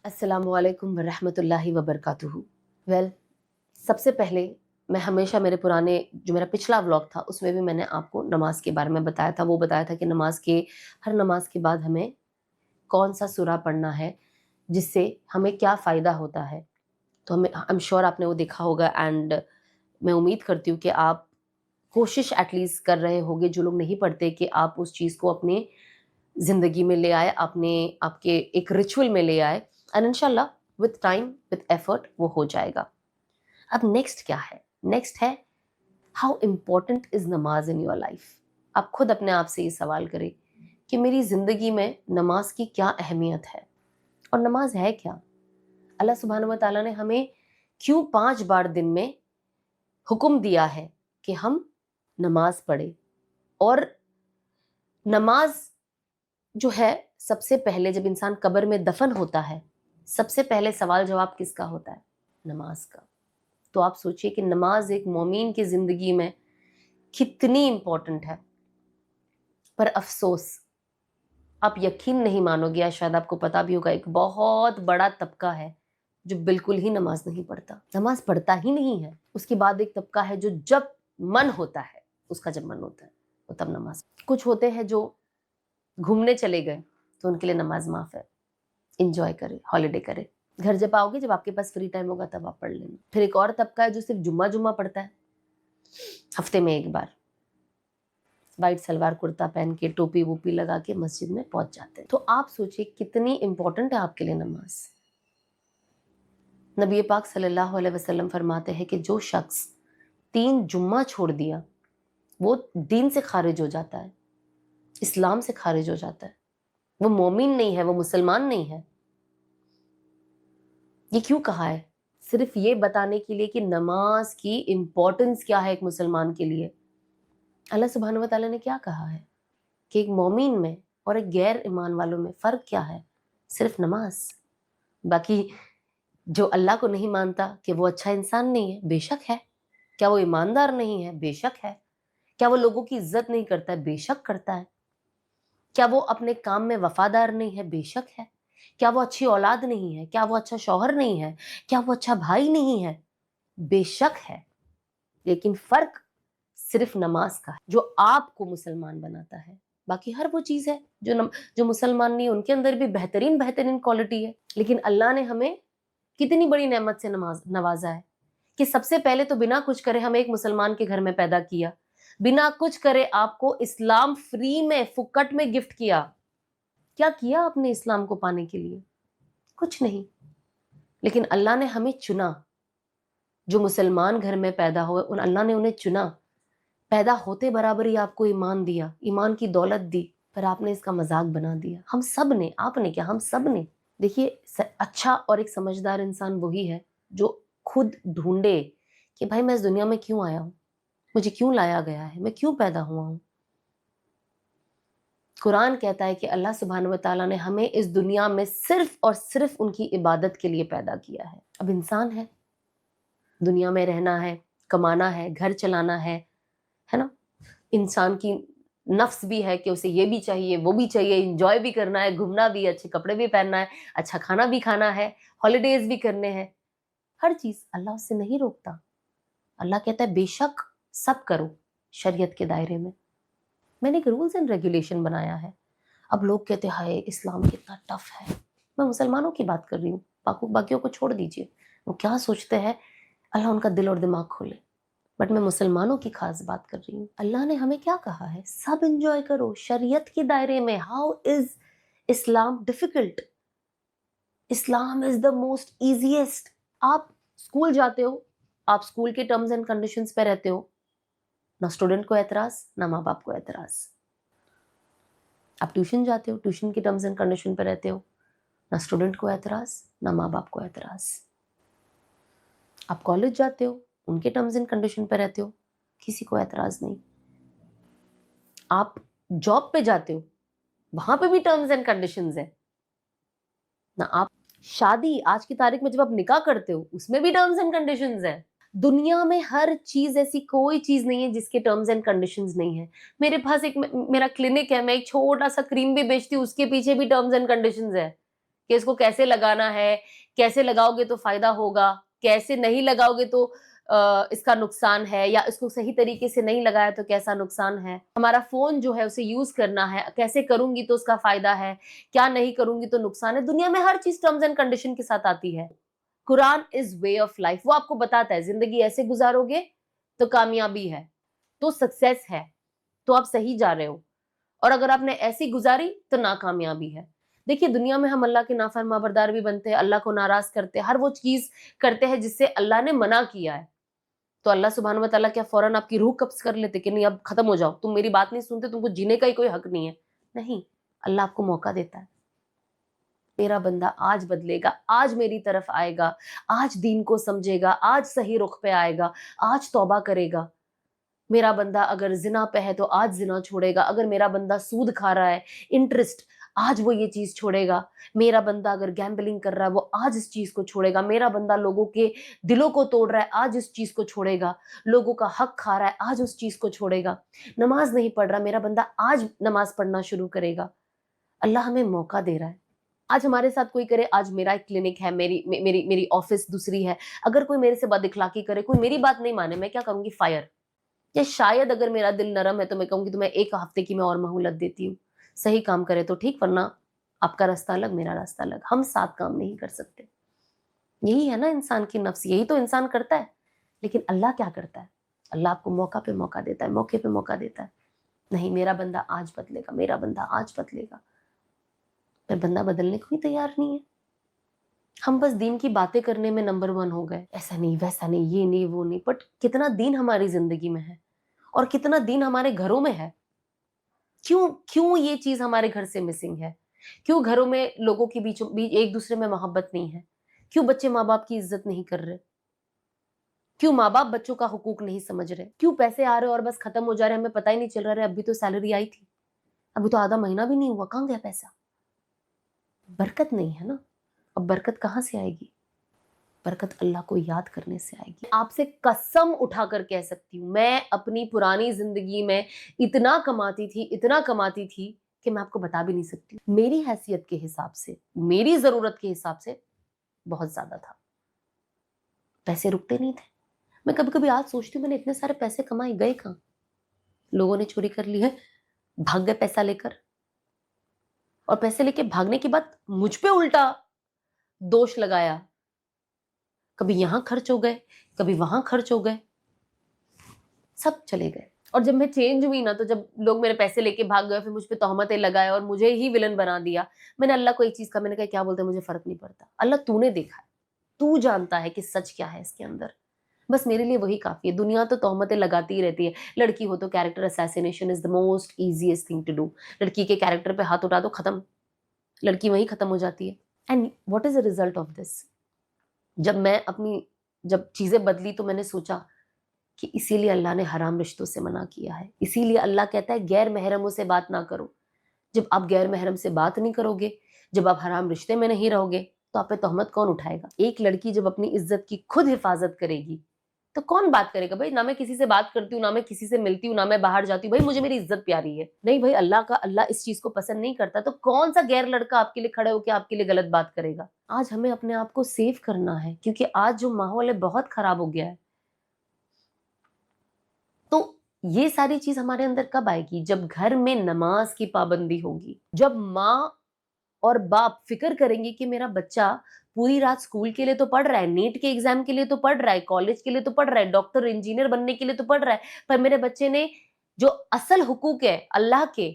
السلام علیکم ورحمۃ اللہ وبرکاتہ. ویل سب سے پہلے میں ہمیشہ میرے پرانے جو میرا پچھلا ولاگ تھا اس میں بھی میں نے آپ کو نماز کے بارے میں بتایا تھا. وہ بتایا تھا کہ ہر نماز کے بعد ہمیں کون سا سورہ پڑھنا ہے جس سے ہمیں کیا فائدہ ہوتا ہے. تو ہمیں ایم شور آپ نے وہ دیکھا ہوگا اینڈ میں امید کرتی ہوں کہ آپ کوشش ایٹ لیسٹ کر رہے ہوگے جو لوگ نہیں پڑھتے کہ آپ اس چیز کو اپنے زندگی میں لے آئے, آپ کے ایک ریچول میں لے آئے اینڈ انشاءاللہ وتھ ٹائم وتھ ایفرٹ وہ ہو جائے گا. اب نیکسٹ کیا ہے؟ نیکسٹ ہے ہاؤ امپورٹنٹ از نماز ان یور لائف. آپ خود اپنے آپ سے یہ سوال کریں کہ میری زندگی میں نماز کی کیا اہمیت ہے اور نماز ہے کیا. اللہ سبحانہ و تعالیٰ نے ہمیں کیوں 5 بار دن میں حکم دیا ہے کہ ہم نماز پڑھیں. اور نماز جو ہے سب سے پہلے جب انسان قبر میں دفن ہوتا ہے سب سے پہلے سوال جواب کس کا ہوتا ہے؟ نماز کا. تو آپ سوچئے کہ نماز ایک مومن کی زندگی میں کتنی امپورٹنٹ ہے. پر افسوس آپ یقین نہیں مانو گے, یا شاید آپ کو پتا بھی ہوگا, ایک بہت بڑا طبقہ ہے جو بالکل ہی نماز نہیں پڑھتا, نماز پڑھتا ہی نہیں ہے. اس کے بعد ایک طبقہ ہے جو جب من ہوتا ہے, اس کا جب من ہوتا ہے وہ تب نماز. کچھ ہوتے ہیں جو گھومنے چلے گئے تو ان کے لیے نماز معاف ہے, انجوائے کرے, ہالیڈے کرے. گھر جب آؤ گے, جب آپ کے پاس فری ٹائم ہوگا تب آپ پڑھ لینا. پھر ایک اور طبقہ ہے جو صرف جمعہ پڑھتا ہے, ہفتے میں ایک بار وائٹ سلوار کرتا پہن کے ٹوپی ووپی لگا کے مسجد میں پہنچ جاتے ہیں. تو آپ سوچئے کتنی امپورٹنٹ ہے آپ کے لیے نماز. نبی پاک صلی اللہ علیہ وسلم فرماتے ہیں کہ جو شخص 3 جمعہ چھوڑ دیا وہ دین سے خارج ہو جاتا ہے, اسلام سے خارج ہو جاتا ہے. وہ مومن نہیں ہے, وہ مسلمان نہیں ہے. یہ کیوں کہا ہے؟ صرف یہ بتانے کے لیے کہ نماز کی امپورٹنس کیا ہے ایک مسلمان کے لیے. اللہ سبحانہ و تعالیٰ نے کیا کہا ہے کہ ایک مومن میں اور ایک غیر ایمان والوں میں فرق کیا ہے؟ صرف نماز. باقی جو اللہ کو نہیں مانتا کہ وہ اچھا انسان نہیں ہے, بے شک ہے. کیا وہ ایماندار نہیں ہے؟ بے شک ہے. کیا وہ لوگوں کی عزت نہیں کرتا ہے؟ بے شک کرتا ہے. کیا وہ اپنے کام میں وفادار نہیں ہے؟ بے شک ہے. کیا وہ اچھی اولاد نہیں ہے؟ کیا وہ اچھا شوہر نہیں ہے؟ کیا وہ اچھا بھائی نہیں ہے؟ بے شک ہے. لیکن فرق صرف نماز کا ہے جو آپ کو مسلمان بناتا ہے. باقی ہر وہ چیز ہے جو مسلمان نہیں, ان کے اندر بھی بہترین کوالٹی ہے. لیکن اللہ نے ہمیں کتنی بڑی نعمت سے نوازا ہے کہ سب سے پہلے تو بنا کچھ کرے ہمیں ایک مسلمان کے گھر میں پیدا کیا, بنا کچھ کرے آپ کو اسلام فری میں فکٹ میں گفٹ کیا. کیا کیا آپ نے اسلام کو پانے کے لیے؟ کچھ نہیں. لیکن اللہ نے ہمیں چنا, جو مسلمان گھر میں پیدا ہوئے اللہ نے انہیں چنا. پیدا ہوتے برابر ہی آپ کو ایمان دیا, ایمان کی دولت دی, پر آپ نے اس کا مذاق بنا دیا. ہم سب نے, آپ نے کیا, ہم سب نے. دیکھیے اچھا اور ایک سمجھدار انسان وہی ہے جو خود ڈھونڈے کہ بھائی میں اس دنیا میں کیوں آیا ہوں, مجھے کیوں لایا گیا ہے, میں کیوں پیدا ہوا ہوں. قرآن کہتا ہے کہ اللہ سبحانہ و تعالیٰ نے ہمیں اس دنیا میں صرف اور صرف ان کی عبادت کے لیے پیدا کیا ہے. اب انسان ہے, دنیا میں رہنا ہے, کمانا ہے, گھر چلانا ہے نا. انسان کی نفس بھی ہے کہ اسے یہ بھی چاہیے, وہ بھی چاہیے, انجوائے بھی کرنا ہے, گھومنا بھی, اچھے کپڑے بھی پہننا ہے, اچھا کھانا بھی کھانا ہے, ہالیڈیز بھی کرنے ہیں. ہر چیز اللہ اس سے نہیں روکتا. اللہ کہتا ہے بے شک سب کرو شریعت کے دائرے میں. میں نے ایک رولز اینڈ ریگولیشن بنایا ہے. اب لوگ کہتے ہیں ہائے اسلام کتنا ٹف ہے. میں مسلمانوں کی بات کر رہی ہوں, باقیوں کو چھوڑ دیجئے, وہ کیا سوچتے ہیں, اللہ ان کا دل اور دماغ کھولے. بٹ میں مسلمانوں کی خاص بات کر رہی ہوں. اللہ نے ہمیں کیا کہا ہے؟ سب انجوائے کرو شریعت کے دائرے میں. How is Islam difficult? Islam is the most easiest. آپ اسکول جاتے ہو, آپ اسکول کے ٹرمز اینڈ کنڈیشنز پہ رہتے ہو, نہ اسٹوڈنٹ کو اعتراض نہ ماں باپ کو اعتراض. آپ ٹیوشن جاتے ہو, ٹیوشن کے ٹرمز اینڈ کنڈیشن پہ رہتے ہو, نہ اسٹوڈنٹ کو اعتراض نہ ماں باپ کو اعتراض. آپ کالج جاتے ہو, ان کے ٹرمز اینڈ کنڈیشن پہ رہتے ہو, کسی کو اعتراض نہیں. آپ جاب پہ جاتے ہو, وہاں پہ بھی ٹرمز اینڈ کنڈیشنز ہیں نہ. آپ شادی آج کی تاریخ میں جب آپ نکاح کرتے ہو اس میں بھی ٹرمز اینڈ کنڈیشنز ہیں. دنیا میں ہر چیز, ایسی کوئی چیز نہیں ہے جس کے ٹرمز اینڈ کنڈیشنز نہیں ہے. میرے پاس میرا کلینک ہے, میں ایک چھوٹا سا کریم بھی بیچتی ہوں, اس کے پیچھے بھی ٹرمز اینڈ کنڈیشنز ہے کہ اس کو कैसे लगाना है, कैसे लगाओगे तो फायदा होगा, कैसे नहीं लगाओगे तो इसका नुकसान है, या इसको सही तरीके से नहीं लगाया तो कैसा नुकसान है, हमारा फोन जो है उसे यूज करना है, कैसे करूंगी तो उसका फायदा है, क्या नहीं करूंगी तो नुकसान है। दुनिया में हर चीज टर्म्स एंड कंडीशन के साथ आती है। Quran is way of life, वो आपको बताता है जिंदगी ऐसे गुजारोगे तो कामयाबी है, तो सक्सेस है, तो आप सही जा रहे हो, और अगर आपने ऐसी गुजारी तो नाकामयाबी है। देखिए दुनिया में हम अल्लाह के नाफरमाबरदार भी बनते हैं, अल्लाह को नाराज करते हैं, हर वो चीज करते हैं जिससे अल्लाह ने मना किया है। तो अल्लाह सुब्हानहू व तआला क्या फौरन आपकी रूह कब्ज कर लेते कि नहीं अब खत्म हो जाओ, तुम मेरी बात नहीं सुनते, तुमको जीने का ही कोई हक नहीं है? नहीं, अल्लाह आपको मौका देता है। मेरा बंदा आज बदलेगा, आज मेरी तरफ आएगा, आज दीन को समझेगा, आज सही रुख पे आएगा, आज तौबा करेगा। मेरा बंदा अगर जिना पे है तो आज जिना छोड़ेगा, अगर मेरा बंदा सूद खा रहा है, इंटरेस्ट, आज वो ये चीज छोड़ेगा। मेरा बंदा अगर गैम्बलिंग कर रहा है वो आज इस चीज को छोड़ेगा। मेरा बंदा लोगों के दिलों को तोड़ रहा है, आज इस चीज को छोड़ेगा। लोगों का हक खा रहा है, आज उस चीज को छोड़ेगा। नमाज नहीं पढ़ रहा मेरा बंदा, आज नमाज पढ़ना शुरू करेगा। अल्लाह हमें मौका दे रहा है। आज हमारे साथ कोई करे, आज मेरा एक क्लिनिक है, मेरी ऑफिस दूसरी है, अगर कोई मेरे से बदइखलाकी करे, कोई मेरी बात नहीं माने, मैं क्या करूंगी? फायर। या शायद अगर मेरा दिल नरम है तो मैं कहूंगी तो मैं एक हफ्ते की मैं और मोहलत देती हूँ, सही काम करे तो ठीक, वरना आपका रास्ता अलग, मेरा रास्ता अलग, हम साथ काम नहीं कर सकते। यही है ना इंसान की नफ्स, यही तो इंसान करता है। लेकिन अल्लाह क्या करता है? अल्लाह आपको मौका पे मौका देता है, मौके पे मौका देता है। नहीं, मेरा बंदा आज बदलेगा, मेरा बंदा आज बदलेगा। पर बंदा बदलने को ही तैयार नहीं है। हम बस दीन की बातें करने में नंबर 1 हो गए, ऐसा नहीं, वैसा नहीं, ये नहीं, वो नहीं। बट कितना दीन हमारी जिंदगी में है और कितना दीन हमारे घरों में है? क्यों ये चीज हमारे घर से मिसिंग है? क्यों घरों में लोगों के बीच एक दूसरे में मोहब्बत नहीं है? क्यों बच्चे माँ बाप की इज्जत नहीं कर रहे? क्यों माँ बाप बच्चों का हुकूक नहीं समझ रहे? क्यों पैसे आ रहे और बस खत्म हो जा रहे, हमें पता ही नहीं चल रहा है अभी तो सैलरी आई थी, अभी तो आधा महीना भी नहीं हुआ, कहाँ गया पैसा? बरकत नहीं है ना। अब बरकत कहाँ से आएगी? बरकत अल्लाह को याद करने से आएगी। आपसे कसम उठाकर कह सकती हूँ, मैं अपनी पुरानी जिंदगी में इतना कमाती थी कि मैं आपको बता भी नहीं सकती। मेरी हैसियत के हिसाब से, मेरी जरूरत के हिसाब से बहुत ज्यादा था। पैसे रुकते नहीं थे। मैं कभी कभी आज सोचती हूँ मैंने इतने सारे पैसे कमाए, गए कहाँ? लोगों ने चोरी कर ली है, भाग गए पैसा लेकर, और पैसे लेके भागने के बाद मुझ पे उल्टा दोष लगाया। कभी यहां खर्च हो गए, कभी वहां खर्च हो गए, सब चले गए। और जब मैं चेंज हुई ना, तो जब लोग मेरे पैसे लेके भाग गए, फिर मुझ पे तोहमतें लगाए और मुझे ही विलन बना दिया, मैंने अल्लाह को एक चीज कहा, मैंने कहा क्या बोलते हैं, मुझे फर्क नहीं पड़ता। अल्लाह तूने देखा है, तू जानता है कि सच क्या है इसके अंदर, बस मेरे लिए वही काफी है। दुनिया तो तोहमतें लगाती ही रहती है। लड़की हो तो character assassination is the most easiest thing to do. लड़की के कैरेक्टर पे हाथ उठा दो, खत्म, लड़की वहीं खत्म हो जाती है। And what is the result of this? जब चीजें बदली तो मैंने सोचा कि इसीलिए अल्लाह ने हराम रिश्तों से मना किया है। इसीलिए अल्लाह कहता है गैर महरमों से बात ना करो। जब आप गैर महरम से बात नहीं करोगे, जब आप हराम रिश्ते में नहीं रहोगे, तो आप पे तोहमत कौन उठाएगा? एक लड़की जब अपनी इज्जत की खुद हिफाजत करेगी तो कौन बात करेगा? भाई ना मैं किसी से बात करती हूँ, ना मैं किसी से मिलती हूँ, ना मैं बाहर जाती हूँ, भाई मुझे मेरी इज्जत प्यारी है। नहीं भाई, अल्लाह इस चीज को पसंद नहीं करता, तो कौन सा गैर लड़का आपके लिए खड़े होकर आपके लिए गलत बात करेगा? आज हमें अपने आप को सेव करना है, क्योंकि आज जो माहौल है बहुत खराब हो गया है। तो ये सारी चीज हमारे अंदर कब आएगी? जब घर में नमाज की पाबंदी होगी, जब माँ और बाप फिक्र करेंगे कि मेरा बच्चा पूरी रात स्कूल के लिए तो पढ़ रहा है, नीट के एग्जाम के लिए तो पढ़ रहा है, कॉलेज के लिए तो पढ़ रहा है, डॉक्टर इंजीनियर बनने के लिए तो पढ़ रहा है, पर मेरे बच्चे ने जो असल हुकूक है अल्लाह के,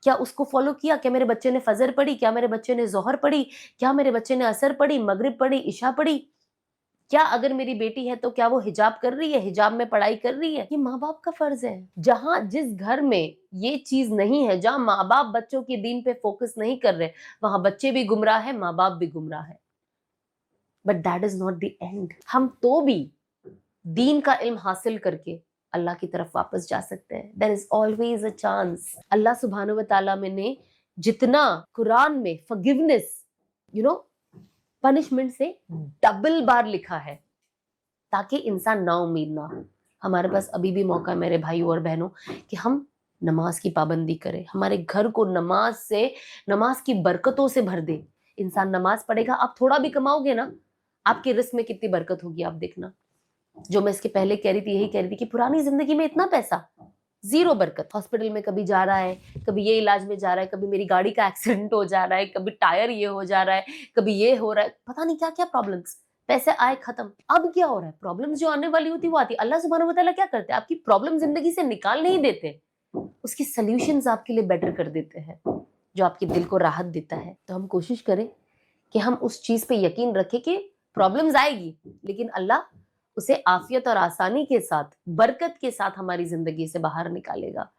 क्या उसको फॉलो किया? क्या मेरे बच्चे ने फजर पढ़ी? क्या मेरे बच्चे ने जोहर पढ़ी? क्या मेरे बच्चे ने असर पढ़ी, मगरिब पढ़ी, इशा पढ़ी? क्या अगर मेरी बेटी है तो क्या वो हिजाब कर रही है, हिजाब में पढ़ाई कर रही है? ये माँ बाप का फर्ज है। जिस घर में ये चीज नहीं है, जहां माँ बाप बच्चों के दीन पे फोकस नहीं कर रहे, वहां बच्चे भी गुमराह है, माँ बाप भी गुमराह है। But that is not the end. हम तो भी दीन का इल्म हासिल करके अल्लाह की तरफ वापस जा सकते हैं। There is always a chance. Allah सुब्हानहू व तआला ने जितना कुरान में फॉरगिवनेस, पनिशमेंट से डबल बार लिखा है, ताकि इंसान ना उम्मीद ना हो। हमारे पास अभी भी मौका है मेरे भाइयों और बहनों कि हम नमाज की पाबंदी करें, हमारे घर को नमाज की बरकतों से भर दे, इंसान नमाज पढ़ेगा, आप थोड़ा भी कमाओगे ना, आपके रिस्क में कितनी बरकत होगी आप देखना। जो मैं इसके पहले कह रही थी, यही कह रही थी कि पुरानी जिंदगी में इतना पैसा, जीरो बरकत। हॉस्पिटल में कभी जा रहा है, कभी ये इलाज में जा रहा है, कभी मेरी गाड़ी का एक्सीडेंट हो जा रहा है, कभी टायर ये हो जा रहा है, कभी ये हो रहा है, पता नहीं क्या क्या प्रॉब्लम्स। पैसे आए खत्म। अब क्या हो रहा है, प्रॉब्लम्स जो आने वाली होती वो आती। अल्लाह सुब्हानहू व तआला क्या करते हैं, आपकी प्रॉब्लम जिंदगी से निकाल नहीं देते, उसकी सॉल्यूशंस आपके लिए बेटर कर देते हैं, जो आपके दिल को राहत देता है। तो हम कोशिश करें कि हम उस चीज पे यकीन रखें कि प्रॉब्लम्स आएगी, लेकिन अल्लाह उसे आफियत और आसानी के साथ, बरकत के साथ हमारी जिंदगी से बाहर निकालेगा।